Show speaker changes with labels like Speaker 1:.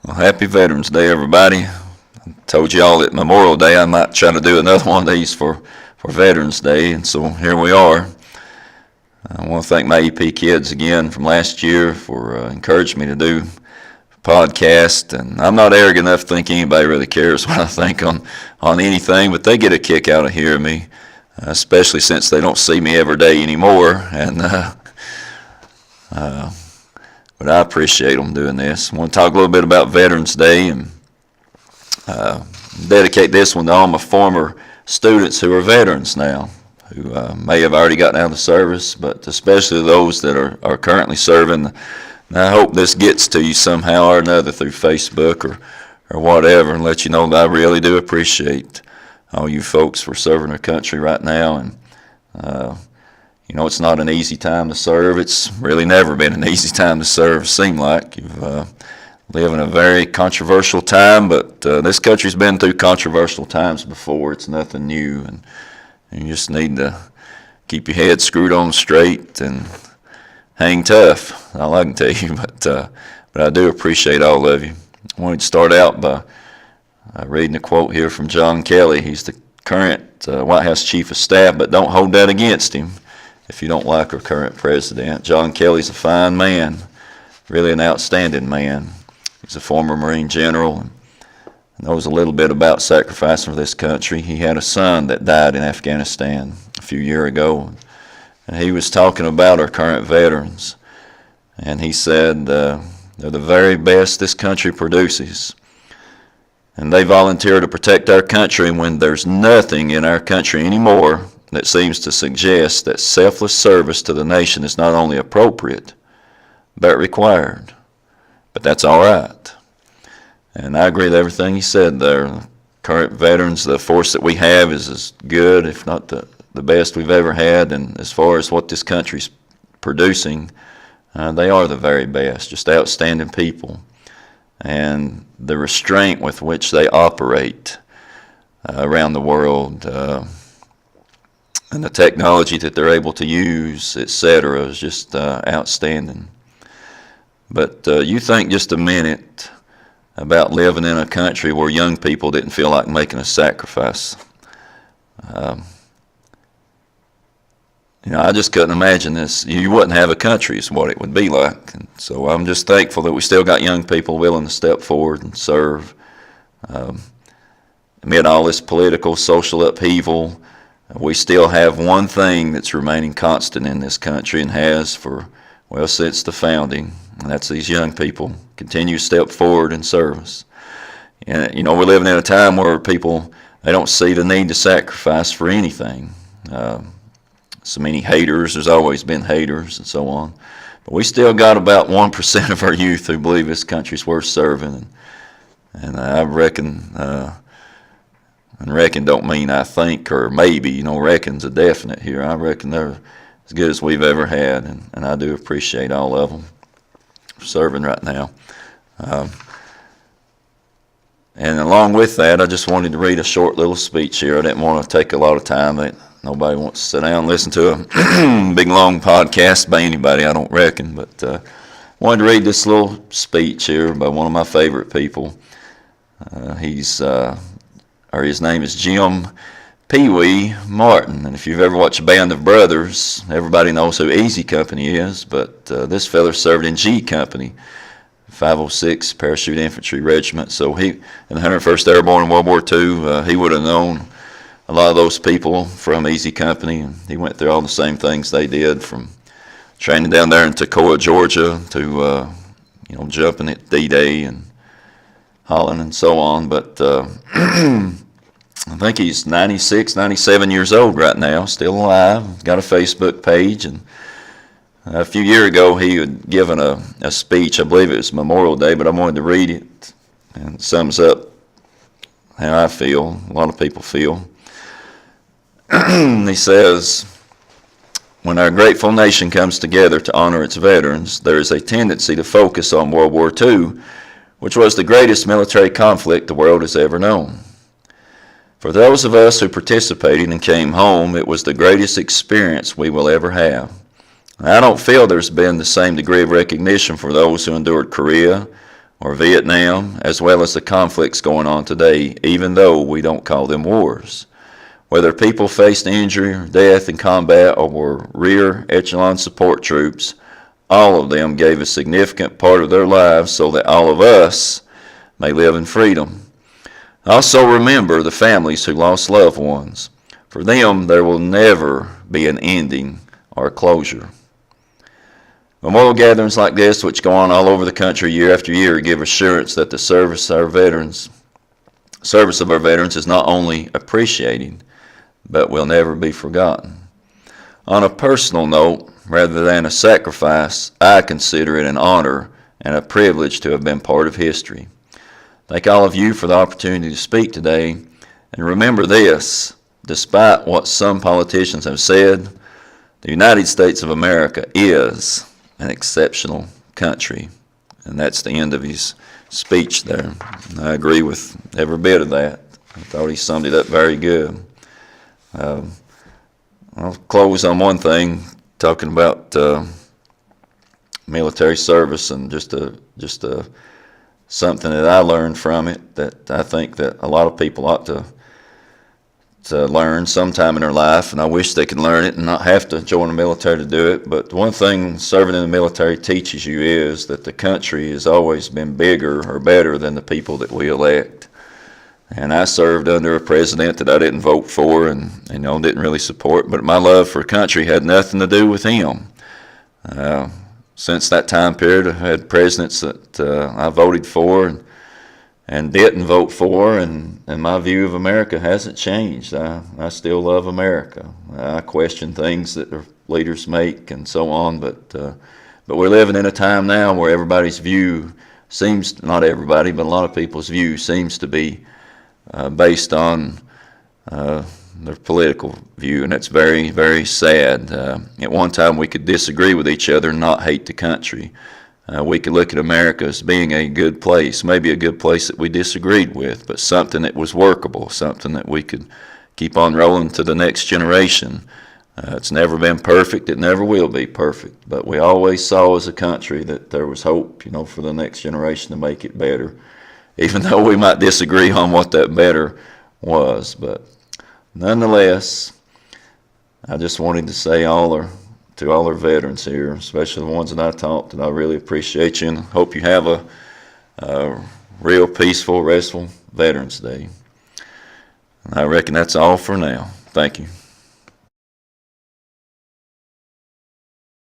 Speaker 1: Well, happy Veterans Day, everybody. I told you all at Memorial Day I might try to do another one of these for Veterans Day, and so here we are. I want to thank my EP kids again from last year for encouraging me to do a podcast, and I'm not arrogant enough to think anybody really cares what I think on anything, but they get a kick out of hearing me, especially since they don't see me every day anymore, and but I appreciate them doing this. I want to talk a little bit about Veterans Day and dedicate this one to all my former students who are veterans now, who may have already gotten out of the service, but especially those that are currently serving. And I hope this gets to you somehow or another through Facebook or whatever, and let you know that I really do appreciate all you folks for serving our country right now. And you know, it's not an easy time to serve. It's really never been an easy time to serve, it seems like. You've live in a very controversial time, but this country's been through controversial times before. It's nothing new, and you just need to keep your head screwed on straight and hang tough. All I can tell you, but I do appreciate all of you. I wanted to start out by reading a quote here from John Kelly. He's the current White House Chief of Staff, but don't hold that against him if you don't like our current president. John Kelly's a fine man, really an outstanding man. He's a former Marine general and knows a little bit about sacrificing for this country. He had a son that died in Afghanistan a few years ago, and he was talking about our current veterans. And he said they're the very best this country produces, and they volunteer to protect our country when there's nothing in our country anymore that seems to suggest that selfless service to the nation is not only appropriate, but required. But that's all right. And I agree with everything he said there. The current veterans, the force that we have is as good, if not the best we've ever had. And as far as what this country's producing, they are the very best, just outstanding people. And the restraint with which they operate around the world, and the technology that they're able to use, etc., is just outstanding. But you think just a minute about living in a country where young people didn't feel like making a sacrifice. You know, I just couldn't imagine this. You wouldn't have a country is what it would be like. And so I'm just thankful that we still got young people willing to step forward and serve. Amid all this political, social upheaval, we still have one thing that's remaining constant in this country and has for, well, since the founding, and that's these young people continue to step forward in service. And, you know, we're living in a time where people, they don't see the need to sacrifice for anything. So many haters, there's always been haters and so on. But we still got about 1% of our youth who believe this country's worth serving. And I reckon... And reckon don't mean I think or maybe, you know, reckon's a definite here. I reckon they're as good as we've ever had, and I do appreciate all of them for serving right now. And along with that, I just wanted to read a short little speech here. I didn't want to take a lot of time. Nobody wants to sit down and listen to a big, long podcast by anybody, I don't reckon. But I wanted to read this little speech here by one of my favorite people. His name is Jim Pee Wee Martin, and if you've ever watched Band of Brothers, everybody knows who Easy Company is, but this fella served in G Company, 506 Parachute Infantry Regiment. So he, in the 101st Airborne in World War II, he would have known a lot of those people from Easy Company, and he went through all the same things they did, from training down there in Toccoa, Georgia, to jumping at D-Day and Holland and so on. But I think he's 96, 97 years old right now, still alive, got a Facebook page. And a few years ago he had given a speech, I believe it was Memorial Day, but I wanted to read it, and it sums up how I feel, a lot of people feel. He says, when our grateful nation comes together to honor its veterans, there is a tendency to focus on World War II, which was the greatest military conflict the world has ever known. For those of us who participated and came home, it was the greatest experience we will ever have. I don't feel there's been the same degree of recognition for those who endured Korea or Vietnam, as well as the conflicts going on today, even though we don't call them wars. Whether people faced injury or death in combat or were rear echelon support troops, all of them gave a significant part of their lives so that all of us may live in freedom. Also remember the families who lost loved ones. For them, there will never be an ending or a closure. Memorial gatherings like this, which go on all over the country year after year, give assurance that the service of our veterans is not only appreciated, but will never be forgotten. On a personal note, rather than a sacrifice, I consider it an honor and a privilege to have been part of history. Thank all of you for the opportunity to speak today, and remember this, despite what some politicians have said, the United States of America is an exceptional country. And that's the end of his speech there. And I agree with every bit of that. I thought he summed it up very good. I'll close on one thing, talking about military service and just something that I learned from it that I think that a lot of people ought to learn sometime in their life, and I wish they could learn it and not have to join the military to do it. But one thing serving in the military teaches you is that the country has always been bigger or better than the people that we elect. And I served under a president that I didn't vote for and didn't really support, but my love for country had nothing to do with him. Since that time period, I've had presidents that I voted for and didn't vote for, and my view of America hasn't changed. I still love America. I question things that their leaders make and so on, but we're living in a time now where everybody's view seems, not everybody, but a lot of people's view seems to be based on their political view, and it's very, very sad. At one time we could disagree with each other and not hate the country. We could look at America as being a good place, maybe a good place that we disagreed with, but something that was workable, something that we could keep on rolling to the next generation. It's never been perfect, it never will be perfect, but we always saw as a country that there was hope, for the next generation to make it better, even though we might disagree on what that better was. But nonetheless, I just wanted to say to all our veterans here, especially the ones that I taught, that I really appreciate you and hope you have a real peaceful, restful Veterans Day. And I reckon that's all for now. Thank you.